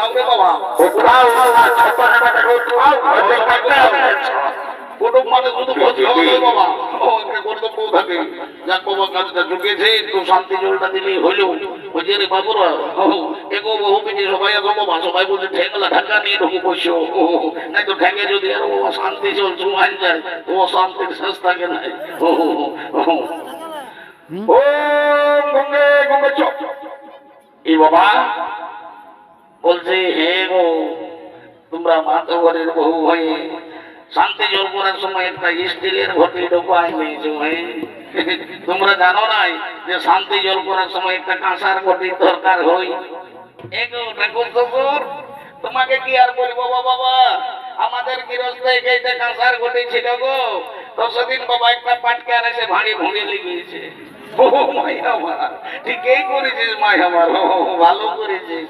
উঠাও রে বাবা, উঠাও বাবা, ছোট নেতাকে উঠাও, হয়তো থাকবে হবে। কুটুম মানে শুধু ভোজ খাওয়া নয় বাবা, একটা কর্তব্য থাকে। যাক বাবা, কাজটা ঢুকেছে, একটু শান্তি জলটা দিলেই হইল। ওই যে রে বাবুরা, এগো বহু কিছু সবাই এখন বাবা, সবাই বলছে ঠেঙ্গলা ঢাকা নিয়ে ঢুকে বসো, নাই তো ঠেঙ্গে যদি আর বাবা শান্তি চল চুমাইন যায়, ও শান্তির শেষ থাকে নাই। ও গঙ্গে গঙ্গে চপ এই বাবা বলছে, হে গো, তোমরা মাতো ঘরের বহু হয়ে শান্তি জল করার সময় একটা স্টিলের ঘটি ঢোকাই নিয়েছো। তোমরা জানো নাই যে শান্তি জল করার সময় একটা কাঁসার ঘটির দরকার হয়? এগো ঠাকুর শ্বশুর, তোমাকে কি আর বলবো বাবা, আমাদের গৃহস্থে এইটা কাঁসার ঘটি ছিল গো, তো সেদিন বাবা একটা পাটকার এসে ভাঙে ভুঁড়ে লেগিয়েছে। ও মাই আমার, ঠিকই করেছিস মাই আমার, ভালো করেছিস।